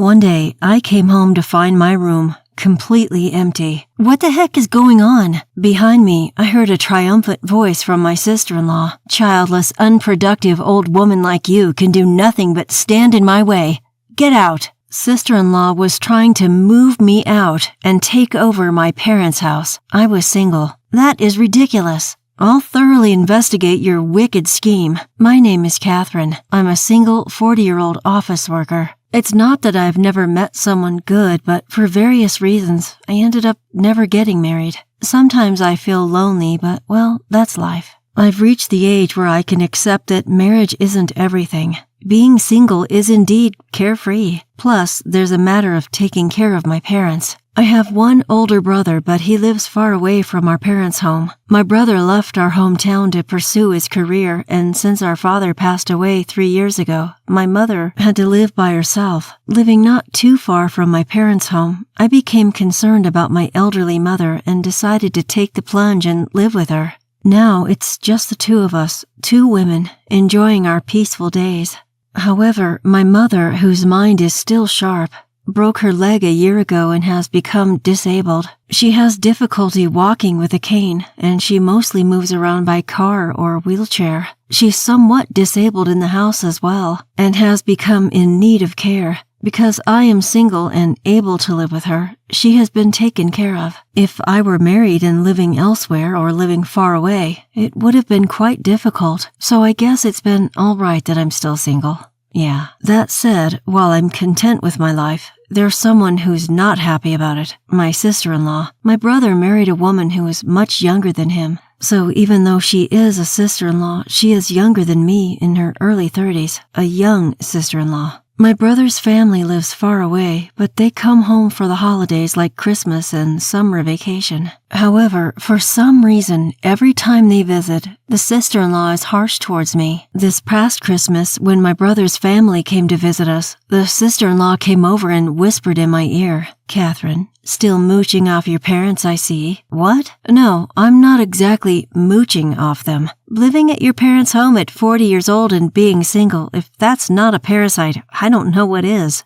One day, I came home to find my room completely empty. What the heck is going on? Behind me, I heard a triumphant voice from my sister-in-law. Childless, unproductive old woman like you can do nothing but stand in my way. Get out. Sister-in-law was trying to move me out and take over my parents' house. I was single. That is ridiculous. I'll thoroughly investigate your wicked scheme. My name is Catherine. I'm a single 40-year-old office worker. It's not that I've never met someone good, but for various reasons, I ended up never getting married. Sometimes I feel lonely, but, well, that's life. I've reached the age where I can accept that marriage isn't everything. Being single is indeed carefree. Plus, there's a matter of taking care of my parents. I have one older brother, but he lives far away from our parents' home. My brother left our hometown to pursue his career, and since our father passed away 3 years ago, my mother had to live by herself. Living not too far from my parents' home, I became concerned about my elderly mother and decided to take the plunge and live with her. Now it's just the two of us, 2 women, enjoying our peaceful days. However, my mother, whose mind is still sharp, broke her leg a year ago and has become disabled. She has difficulty walking with a cane, and she mostly moves around by car or wheelchair. She's somewhat disabled in the house as well, and has become in need of care. Because I am single and able to live with her, she has been taken care of. If I were married and living elsewhere or living far away, it would have been quite difficult, so I guess it's been all right that I'm still single. Yeah. That said, while I'm content with my life, there's someone who's not happy about it. My sister-in-law. My brother married a woman who is much younger than him. So even though she is a sister-in-law, she is younger than me in her early 30s. A young sister-in-law. My brother's family lives far away, but they come home for the holidays like Christmas and summer vacation. However, for some reason, every time they visit, the sister-in-law is harsh towards me. This past Christmas, when my brother's family came to visit us, the sister-in-law came over and whispered in my ear, "Catherine, still mooching off your parents, I see." What? No, I'm not exactly mooching off them. Living at your parents' home at 40 years old and being single, if that's not a parasite, I don't know what is.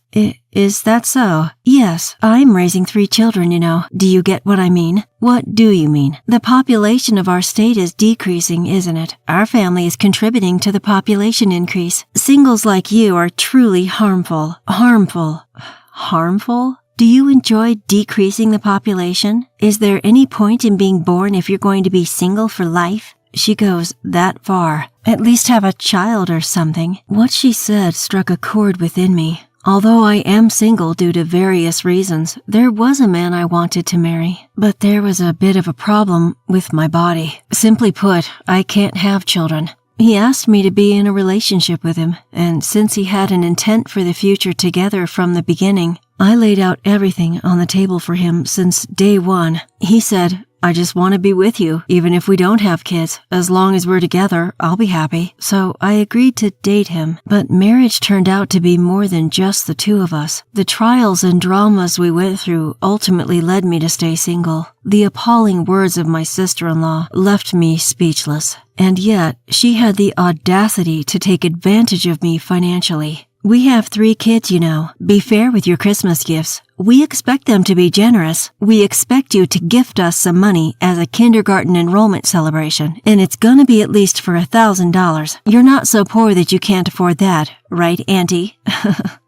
Is that so? Yes, I'm raising 3 children, you know. Do you get what I mean? What do you mean? The population of our state is decreasing, isn't it? Our family is contributing to the population increase. Singles like you are truly harmful. Harmful? Do you enjoy decreasing the population? Is there any point in being born if you're going to be single for life? She goes that far. At least have a child or something. What she said struck a chord within me. Although I am single due to various reasons, there was a man I wanted to marry. But there was a bit of a problem with my body. Simply put, I can't have children. He asked me to be in a relationship with him, and since he had an intent for the future together from the beginning, I laid out everything on the table for him since day one. He said, "I just want to be with you, even if we don't have kids. As long as we're together, I'll be happy." So I agreed to date him. But marriage turned out to be more than just the 2 of us. The trials and dramas we went through ultimately led me to stay single. The appalling words of my sister-in-law left me speechless. And yet, she had the audacity to take advantage of me financially. We have 3 kids, you know. Be fair with your Christmas gifts. We expect them to be generous. We expect you to gift us some money as a kindergarten enrollment celebration, and it's gonna be at least for $1,000. You're not so poor that you can't afford that, right, Auntie?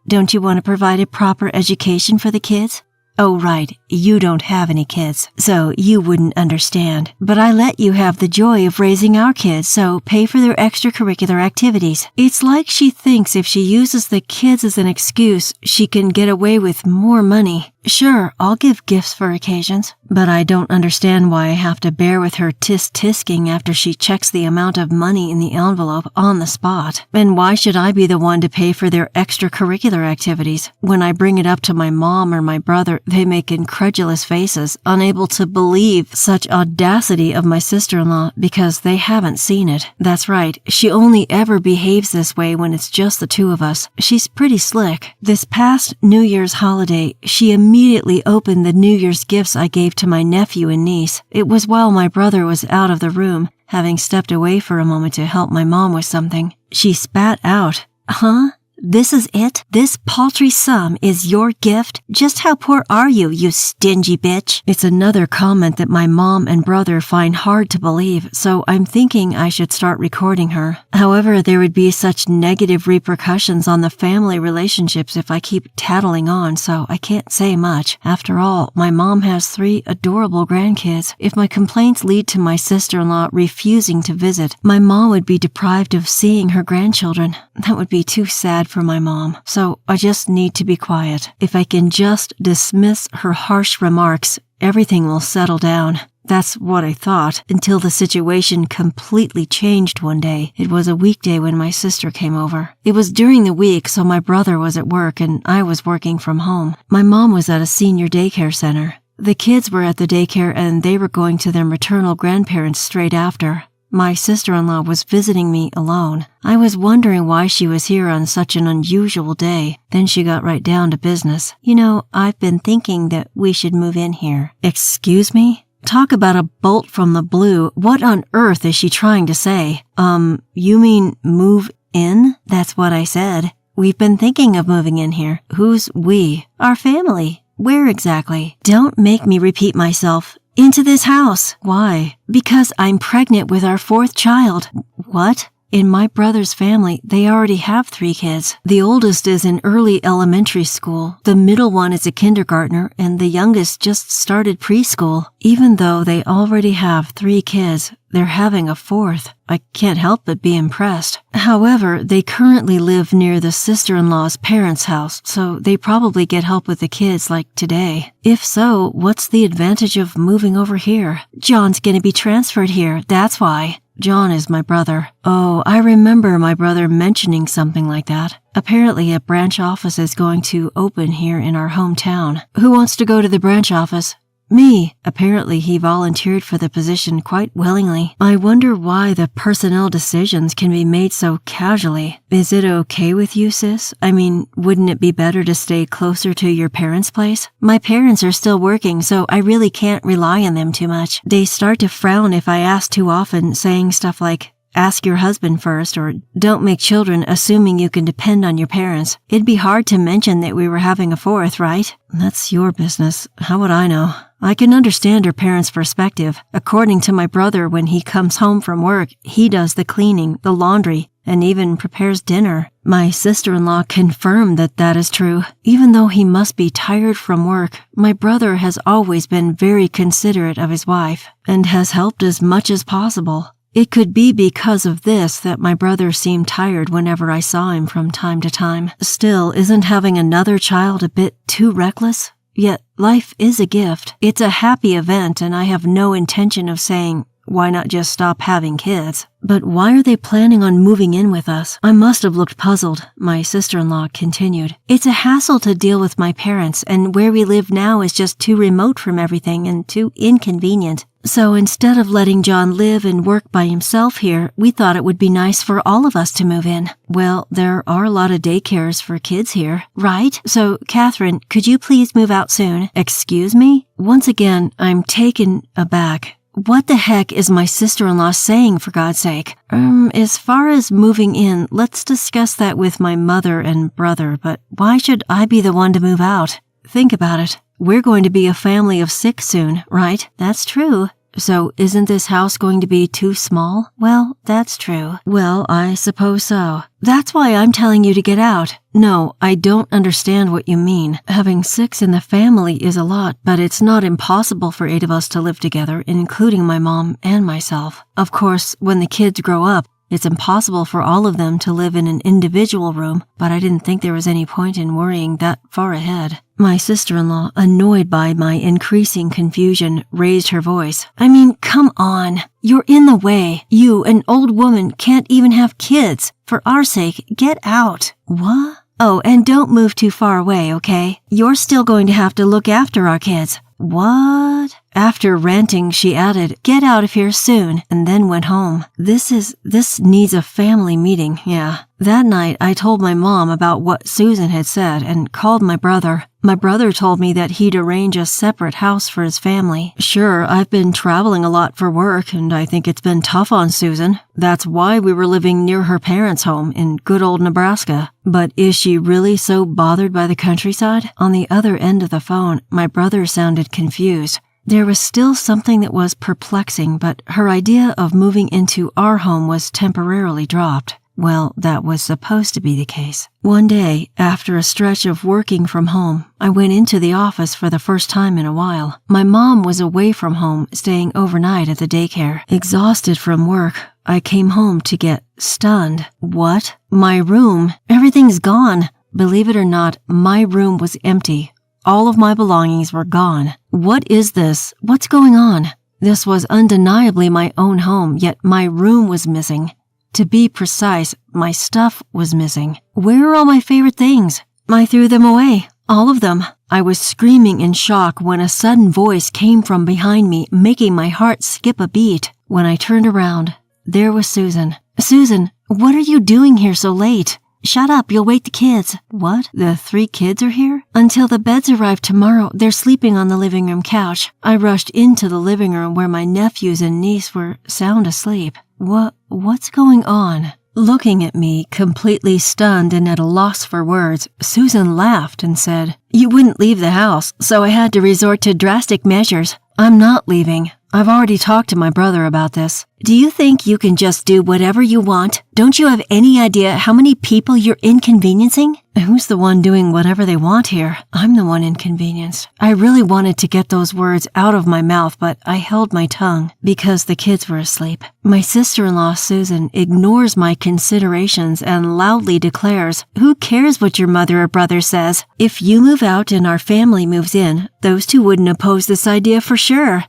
Don't you want to provide a proper education for the kids? Oh, right, you don't have any kids, so you wouldn't understand. But I let you have the joy of raising our kids, so pay for their extracurricular activities. It's like she thinks if she uses the kids as an excuse, she can get away with more money. Sure, I'll give gifts for occasions, but I don't understand why I have to bear with her tisk-tisking after she checks the amount of money in the envelope on the spot. And why should I be the one to pay for their extracurricular activities? When I bring it up to my mom or my brother, they make incredulous faces, unable to believe such audacity of my sister-in-law because they haven't seen it. That's right, she only ever behaves this way when it's just the 2 of us. She's pretty slick. This past New Year's holiday, she immediately opened the New Year's gifts I gave to my nephew and niece. It was while my brother was out of the room, having stepped away for a moment to help my mom with something. She spat out, "Huh? This is it? This paltry sum is your gift? Just how poor are you, you stingy bitch? It's another comment that my mom and brother find hard to believe, so I'm thinking I should start recording her. However, there would be such negative repercussions on the family relationships if I keep tattling on, so I can't say much. After all, my mom has 3 adorable grandkids. If my complaints lead to my sister-in-law refusing to visit, my mom would be deprived of seeing her grandchildren. That would be too sad for my mom, so I just need to be quiet. If I can just dismiss her harsh remarks, everything will settle down. That's what I thought, until the situation completely changed one day. It was a weekday when my sister came over. It was during the week, so my brother was at work and I was working from home. My mom was at a senior daycare center. The kids were at the daycare and they were going to their maternal grandparents straight after. My sister-in-law was visiting me alone. I was wondering why she was here on such an unusual day. Then she got right down to business. You know, I've been thinking that we should move in here. Excuse me? Talk about a bolt from the blue. What on earth is she trying to say? You mean move in? That's what I said. We've been thinking of moving in here. Who's we? Our family. Where exactly? Don't make me repeat myself. Into this house. Why? Because I'm pregnant with our 4th child. What? In my brother's family, they already have 3 kids. The oldest is in early elementary school. The middle one is a kindergartner, and the youngest just started preschool. Even though they already have 3 kids, they're having a 4th. I can't help but be impressed. However, they currently live near the sister-in-law's parents' house, so they probably get help with the kids like today. If so, what's the advantage of moving over here? John's gonna be transferred here, that's why. John is my brother. Oh, I remember my brother mentioning something like that. Apparently a branch office is going to open here in our hometown. Who wants to go to the branch office? Me. Apparently he volunteered for the position quite willingly. I wonder why the personnel decisions can be made so casually. Is it okay with you, sis? I mean, wouldn't it be better to stay closer to your parents' place? My parents are still working, so I really can't rely on them too much. They start to frown if I ask too often, saying stuff like, ask your husband first, or don't make children assuming you can depend on your parents. It'd be hard to mention that we were having a 4th, right? That's your business. How would I know? I can understand her parents' perspective. According to my brother, when he comes home from work, he does the cleaning, the laundry, and even prepares dinner. My sister-in-law confirmed that that is true. Even though he must be tired from work, my brother has always been very considerate of his wife and has helped as much as possible. It could be because of this that my brother seemed tired whenever I saw him from time to time. Still, isn't having another child a bit too reckless? Yet, life is a gift. It's a happy event, and I have no intention of saying, why not just stop having kids? But why are they planning on moving in with us? I must have looked puzzled. My sister-in-law continued. It's a hassle to deal with my parents, and where we live now is just too remote from everything and too inconvenient. So instead of letting John live and work by himself here, we thought it would be nice for all of us to move in. Well, there are a lot of daycares for kids here, right? So, Catherine, could you please move out soon? Excuse me? Once again, I'm taken aback. What the heck is my sister-in-law saying, for God's sake? As far as moving in, let's discuss that with my mother and brother, but why should I be the one to move out? Think about it. We're going to be a family of 6 soon, right? That's true. So isn't this house going to be too small? Well, that's true. Well, I suppose so. That's why I'm telling you to get out. No, I don't understand what you mean. Having 6 in the family is a lot, but it's not impossible for 8 of us to live together, including my mom and myself. Of course, when the kids grow up, it's impossible for all of them to live in an individual room, but I didn't think there was any point in worrying that far ahead. My sister-in-law, annoyed by my increasing confusion, raised her voice. I mean, come on. You're in the way. You, an old woman, can't even have kids. For our sake, get out. What? Oh, and don't move too far away, okay? You're still going to have to look after our kids. What? After ranting, she added, "Get out of here soon," and then went home. This needs a family meeting, yeah. That night, I told my mom about what Susan had said and called my brother. My brother told me that he'd arrange a separate house for his family. Sure, I've been traveling a lot for work, and I think it's been tough on Susan. That's why we were living near her parents' home in good old Nebraska. But is she really so bothered by the countryside? On the other end of the phone, my brother sounded confused. There was still something that was perplexing, but her idea of moving into our home was temporarily dropped. Well, that was supposed to be the case. One day, after a stretch of working from home, I went into the office for the first time in a while. My mom was away from home, staying overnight at the daycare. Exhausted from work, I came home to get stunned. What? My room? Everything's gone. Believe it or not, my room was empty. All of my belongings were gone. What is this? What's going on? This was undeniably my own home, yet my room was missing. To be precise, my stuff was missing. Where are all my favorite things? I threw them away. All of them. I was screaming in shock when a sudden voice came from behind me, making my heart skip a beat. When I turned around, there was Susan. "Susan, what are you doing here so late?" "Shut up, you'll wake the kids." "What? The 3 kids are here?" "Until the beds arrive tomorrow, they're sleeping on the living room couch." I rushed into the living room where my nephews and niece were sound asleep. What's going on? Looking at me, completely stunned and at a loss for words, Susan laughed and said, "You wouldn't leave the house, so I had to resort to drastic measures. I'm not leaving. I've already talked to my brother about this." "Do you think you can just do whatever you want? Don't you have any idea how many people you're inconveniencing?" Who's the one doing whatever they want here? I'm the one inconvenienced. I really wanted to get those words out of my mouth, but I held my tongue because the kids were asleep. My sister-in-law, Susan, ignores my considerations and loudly declares, "Who cares what your mother or brother says? If you move out and our family moves in, those 2 wouldn't oppose this idea for sure."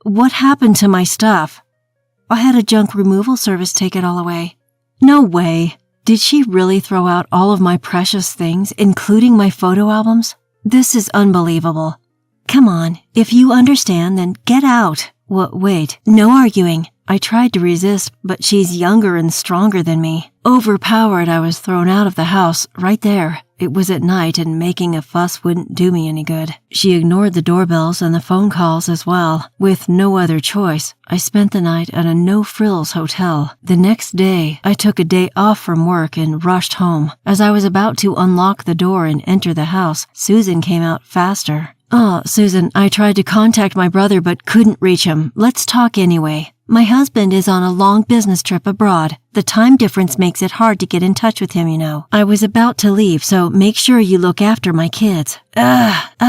What happened to my stuff? I had a junk removal service take it all away. No way. Did she really throw out all of my precious things, including my photo albums? This is unbelievable. Come on, if you understand, then get out. Wait, no arguing. I tried to resist, but she's younger and stronger than me. Overpowered, I was thrown out of the house, right there. It was at night, and making a fuss wouldn't do me any good. She ignored the doorbells and the phone calls as well. With no other choice, I spent the night at a no-frills hotel. The next day, I took a day off from work and rushed home. As I was about to unlock the door and enter the house, Susan came out faster. "Oh, Susan, I tried to contact my brother but couldn't reach him. Let's talk anyway. My husband is on a long business trip abroad. The time difference makes it hard to get in touch with him, you know. I was about to leave, so make sure you look after my kids."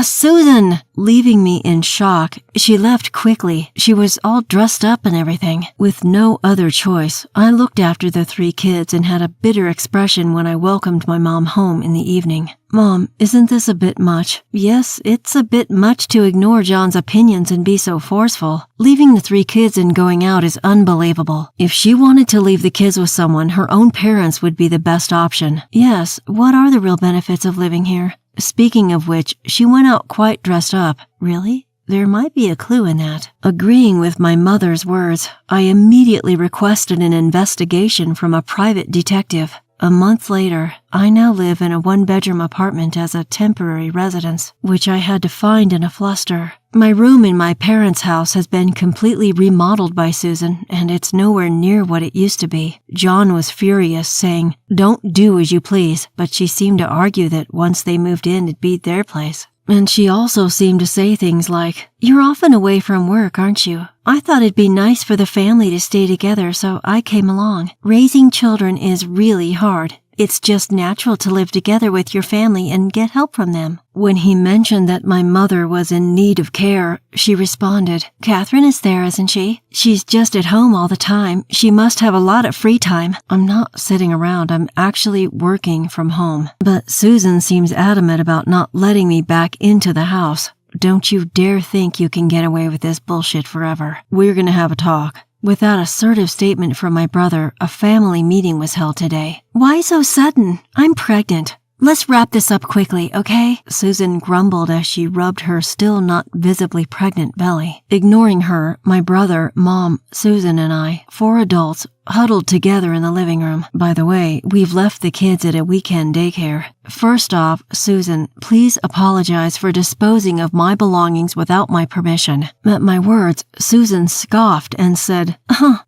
Susan! Leaving me in shock, she left quickly. She was all dressed up and everything. With no other choice, I looked after the 3 kids and had a bitter expression when I welcomed my mom home in the evening. "Mom, isn't this a bit much?" "Yes, it's a bit much to ignore John's opinions and be so forceful. Leaving the 3 kids and going out is unbelievable. If she wanted to leave the kids with someone, her own parents would be the best option." "Yes, what are the real benefits of living here?" Speaking of which, she went out quite dressed up. Really? There might be a clue in that. Agreeing with my mother's words, I immediately requested an investigation from a private detective. A month later, I now live in a 1-bedroom apartment as a temporary residence, which I had to find in a fluster. My room in my parents' house has been completely remodeled by Susan, and it's nowhere near what it used to be. John was furious, saying, "Don't do as you please," but she seemed to argue that once they moved in, it'd be their place. And she also seemed to say things like, "You're often away from work, aren't you? I thought it'd be nice for the family to stay together, so I came along. Raising children is really hard. It's just natural to live together with your family and get help from them." When he mentioned that my mother was in need of care, she responded, "Catherine is there, isn't she? She's just at home all the time. She must have a lot of free time." I'm not sitting around. I'm actually working from home. But Susan seems adamant about not letting me back into the house. Don't you dare think you can get away with this bullshit forever. We're gonna have a talk. With that assertive statement from my brother, a family meeting was held today. "Why so sudden? I'm pregnant." let's wrap this up quickly, okay? Susan grumbled as she rubbed her still not visibly pregnant belly. Ignoring her, my brother, Mom, Susan, and I, 4 adults, huddled together in the living room. By the way, we've left the kids at a weekend daycare. First off, Susan, please apologize for disposing of my belongings without my permission. At my words, Susan scoffed and said,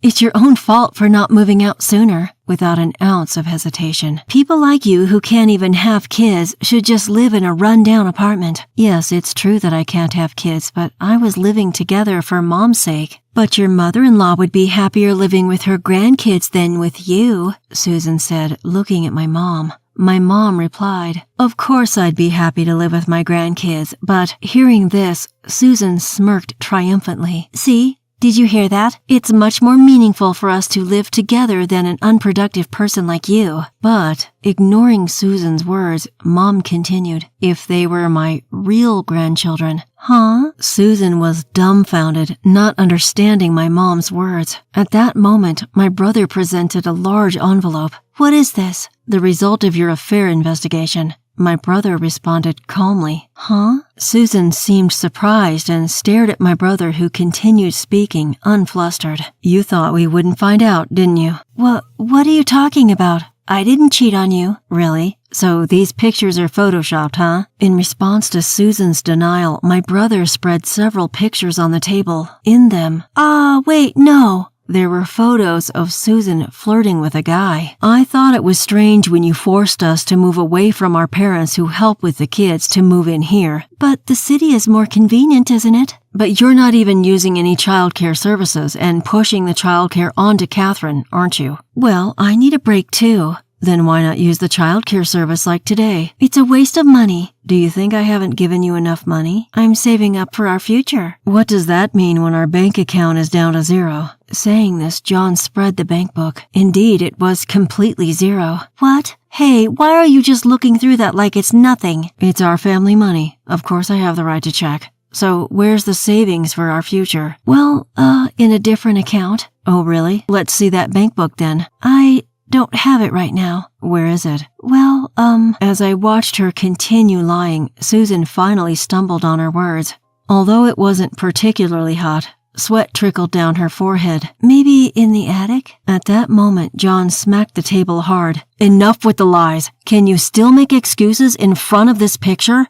it's your own fault for not moving out sooner. Without an ounce of hesitation. People like you who can't even have kids should just live in a run-down apartment. Yes, it's true that I can't have kids, but I was living together for Mom's sake. But your mother-in-law would be happier living with her grandkids than with you, Susan said, looking at my mom. My mom replied, of course I'd be happy to live with my grandkids, but hearing this, Susan smirked triumphantly. See? Did you hear that? It's much more meaningful for us to live together than an unproductive person like you. But, ignoring Susan's words, Mom continued, if they were my real grandchildren. Huh? Susan was dumbfounded, not understanding my mom's words. At that moment, my brother presented a large envelope. What is this? The result of your affair investigation. My brother responded calmly. Huh? Susan seemed surprised and stared at my brother, who continued speaking, unflustered. You thought we wouldn't find out, didn't you? What are you talking about? I didn't cheat on you. Really? So these pictures are photoshopped, huh? In response to Susan's denial, my brother spread several pictures on the table. In them, wait, no. There were photos of Susan flirting with a guy. I thought it was strange when you forced us to move away from our parents who help with the kids to move in here. But the city is more convenient, isn't it? But you're not even using any childcare services and pushing the childcare onto Catherine, aren't you? Well, I need a break too. Then why not use the childcare service like today? It's a waste of money. Do you think I haven't given you enough money? I'm saving up for our future. What does that mean when our bank account is down to 0? Saying this, John spread the bank book. Indeed, it was completely 0. What? Hey, why are you just looking through that like it's nothing? It's our family money. Of course I have the right to check. So, where's the savings for our future? Well, in a different account. Oh, really? Let's see that bank book then. I don't have it right now. Where is it? Well, As I watched her continue lying, Susan finally stumbled on her words. Although it wasn't particularly hot, sweat trickled down her forehead. Maybe in the attic? At that moment, John smacked the table hard. Enough with the lies. Can you still make excuses in front of this picture?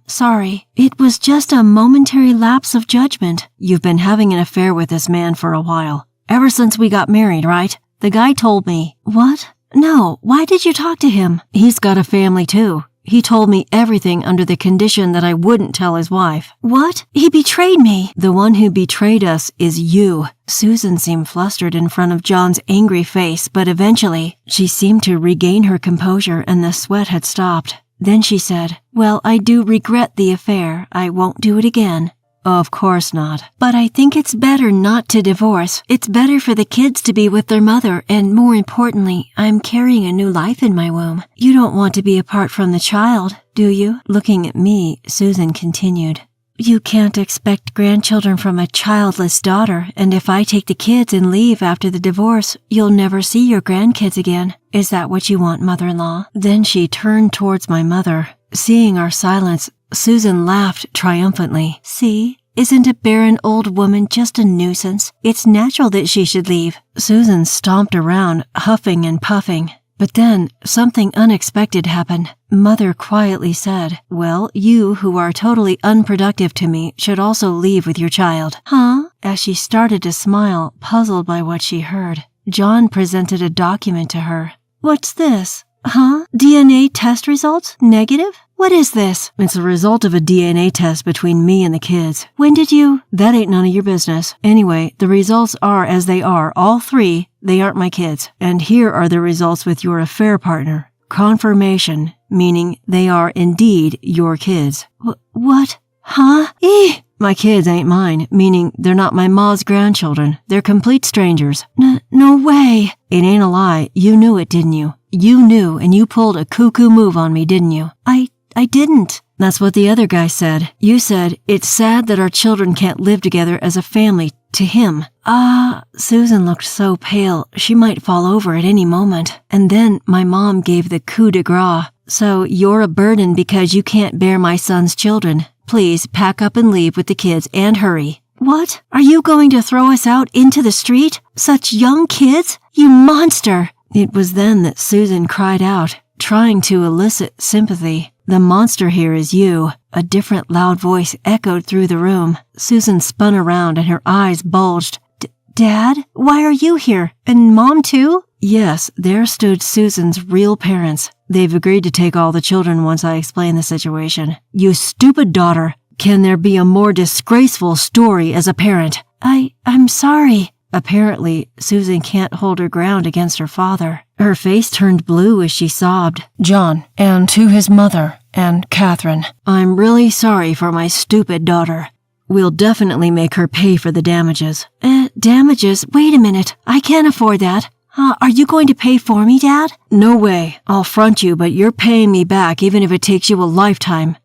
Sorry. It was just a momentary lapse of judgment. You've been having an affair with this man for a while. Ever since we got married, right? The guy told me. What? No, why did you talk to him? He's got a family too. He told me everything under the condition that I wouldn't tell his wife. What? He betrayed me. The one who betrayed us is you. Susan seemed flustered in front of John's angry face, but eventually she seemed to regain her composure and the sweat had stopped. Then she said, well, I do regret the affair. I won't do it again. Of course not. But I think it's better not to divorce. It's better for the kids to be with their mother, and more importantly, I'm carrying a new life in my womb. You don't want to be apart from the child, do you? Looking at me, Susan continued. You can't expect grandchildren from a childless daughter, and if I take the kids and leave after the divorce, you'll never see your grandkids again. Is that what you want, mother-in-law? Then she turned towards my mother. Seeing our silence, Susan laughed triumphantly. See? Isn't a barren old woman just a nuisance? It's natural that she should leave. Susan stomped around, huffing and puffing. But then, something unexpected happened. Mother quietly said, well, you who are totally unproductive to me should also leave with your child. Huh? As she started to smile, puzzled by what she heard, John presented a document to her. What's this? Huh? DNA test results? Negative? What is this? It's the result of a DNA test between me and the kids. When did you? That ain't none of your business. Anyway, the results are as they are, all 3. They aren't my kids. And here are the results with your affair partner. Confirmation, meaning they are indeed your kids. What? Huh? My kids ain't mine, meaning they're not my ma's grandchildren. They're complete strangers. No way. It ain't a lie. You knew it, didn't you? You knew, and you pulled a cuckoo move on me, didn't you? I didn't. That's what the other guy said. You said, it's sad that our children can't live together as a family, to him. Susan looked so pale, she might fall over at any moment. And then my mom gave the coup de grace. So you're a burden because you can't bear my son's children. Please pack up and leave with the kids and hurry. What? Are you going to throw us out into the street? Such young kids? You monster! It was then that Susan cried out, trying to elicit sympathy. The monster here is you. A different loud voice echoed through the room. Susan spun around and her eyes bulged. Dad? Why are you here? And Mom too? Yes, there stood Susan's real parents. They've agreed to take all the children once I explain the situation. You stupid daughter! Can there be a more disgraceful story as a parent? I'm sorry. Apparently, Susan can't hold her ground against her father. Her face turned blue as she sobbed. John, and to his mother, and Catherine, I'm really sorry for my stupid daughter. We'll definitely make her pay for the damages. Damages? Wait a minute. I can't afford that. Are you going to pay for me, Dad? No way. I'll front you, but you're paying me back even if it takes you a lifetime.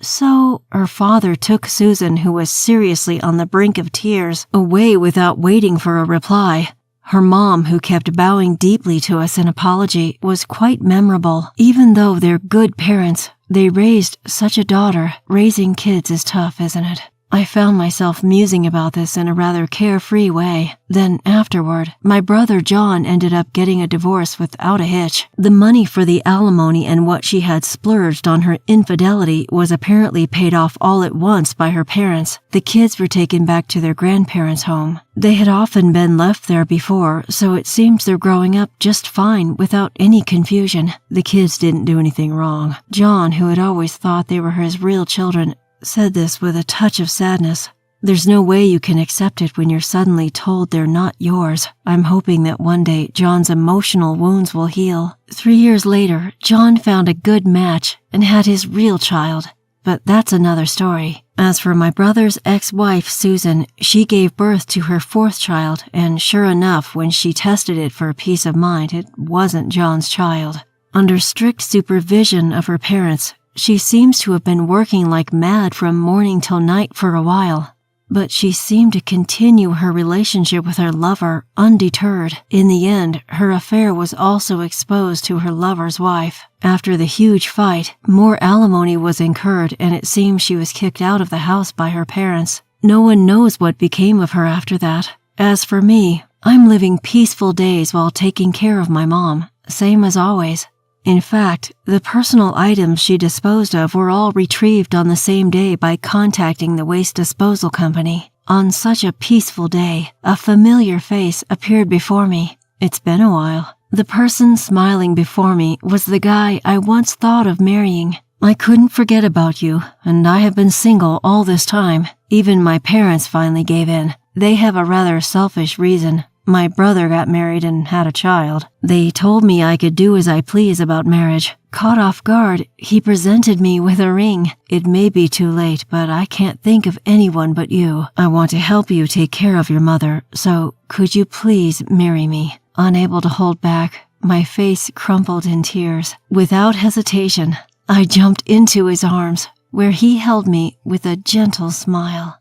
So, her father took Susan, who was seriously on the brink of tears, away without waiting for a reply. Her mom, who kept bowing deeply to us in apology, was quite memorable. Even though they're good parents, they raised such a daughter. Raising kids is tough, isn't it? I found myself musing about this in a rather carefree way. Then afterward, my brother John ended up getting a divorce without a hitch. The money for the alimony and what she had splurged on her infidelity was apparently paid off all at once by her parents. The kids were taken back to their grandparents' home. They had often been left there before, so it seems they're growing up just fine without any confusion. The kids didn't do anything wrong. John, who had always thought they were his real children, said this with a touch of sadness. There's no way you can accept it when you're suddenly told they're not yours. I'm hoping that one day John's emotional wounds will heal. 3 years later, John found a good match and had his real child. But that's another story. As for my brother's ex-wife, Susan, she gave birth to her 4th child, and sure enough, when she tested it for peace of mind, it wasn't John's child. Under strict supervision of her parents, she seems to have been working like mad from morning till night for a while, but she seemed to continue her relationship with her lover undeterred. In the end, her affair was also exposed to her lover's wife. After the huge fight, more alimony was incurred, and it seems she was kicked out of the house by her parents. No one knows what became of her after that. As for me, I'm living peaceful days while taking care of my mom, same as always. In fact, the personal items she disposed of were all retrieved on the same day by contacting the waste disposal company. On such a peaceful day, a familiar face appeared before me. It's been a while. The person smiling before me was the guy I once thought of marrying. I couldn't forget about you, and I have been single all this time. Even my parents finally gave in. They have a rather selfish reason. My brother got married and had a child. They told me I could do as I please about marriage. Caught off guard, he presented me with a ring. It may be too late, but I can't think of anyone but you. I want to help you take care of your mother, so could you please marry me? Unable to hold back, my face crumpled in tears. Without hesitation, I jumped into his arms, where he held me with a gentle smile.